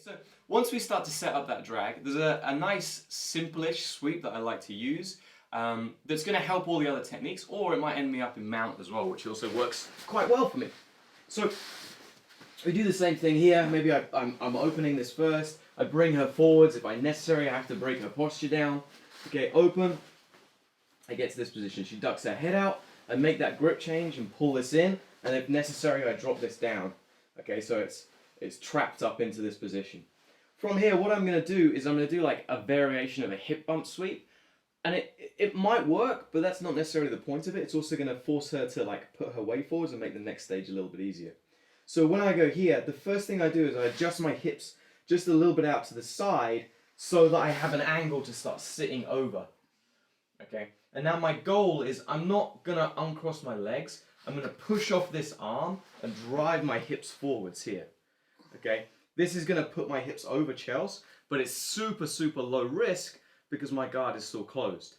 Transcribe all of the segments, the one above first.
So once we start to set up that drag, there's a nice simple-ish sweep that I like to use that's going to help all the other techniques, or it might end me up in mount as well, which also works quite well for me. So we do the same thing here. Maybe I'm opening this first. I bring her forwards. If necessary, I have to break her posture down. Okay, open. I get to this position. She ducks her head out. I make that grip change and pull this in, and if necessary, I drop this down. Okay, so it's trapped up into this position. From here, what I'm going to do is I'm going to do like a variation of a hip bump sweep, and it might work, but that's not necessarily the point of it. It's also going to force her to like put her weight forwards and make the next stage a little bit easier. So when I go here, the first thing I do is I adjust my hips just a little bit out to the side so that I have an angle to start sitting over. Okay, and now my goal is I'm not going to uncross my legs. I'm going to push off this arm and drive my hips forwards here. Okay, this is going to put my hips over Chelsea, but it's super, super low risk because my guard is still closed.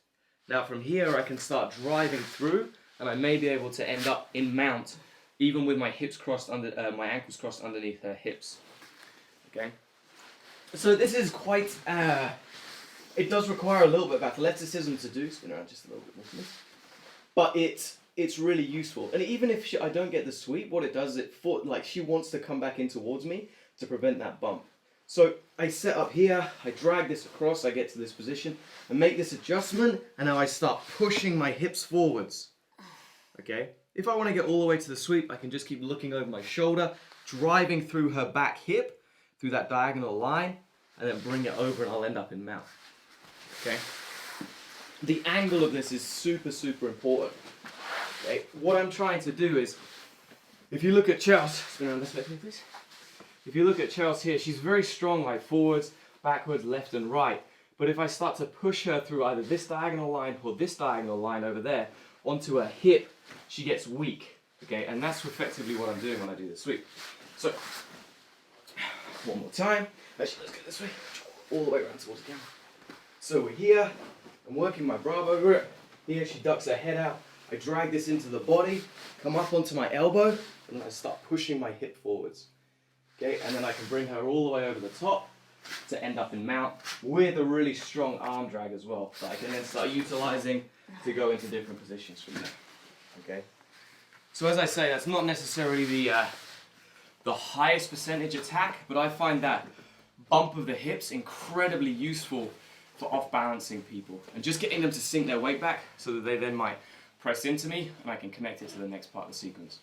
Now from here I can start driving through, and I may be able to end up in mount even with my hips crossed under, my ankles crossed underneath her hips. Okay, so this is quite, it does require a little bit of athleticism to do. Spin around just a little bit more for me. But it's really useful. And even if I don't get the sweep, what it does is she wants to come back in towards me to prevent that bump. So I set up here, I drag this across, I get to this position, I make this adjustment, and now I start pushing my hips forwards. Okay? If I want to get all the way to the sweep, I can just keep looking over my shoulder, driving through her back hip, through that diagonal line, and then bring it over and I'll end up in mount. Okay? The angle of this is super, super important. Okay? What I'm trying to do is, if you look at Chelsea, spin around this way, please. If you look at Chelsea here, she's very strong, like forwards, backwards, left and right. But if I start to push her through either this diagonal line or this diagonal line over there, onto her hip, she gets weak. Okay, and that's effectively what I'm doing when I do the sweep. So, one more time. Actually, let's go this way, all the way around towards the camera. So we're here, I'm working my bra over it. Here she ducks her head out. I drag this into the body, come up onto my elbow, and then I start pushing my hip forwards. Okay, and then I can bring her all the way over the top to end up in mount with a really strong arm drag as well, that I can then start utilizing to go into different positions from there. Okay, so as I say, that's not necessarily the highest percentage attack, but I find that bump of the hips incredibly useful for off-balancing people and just getting them to sink their weight back so that they then might press into me and I can connect it to the next part of the sequence.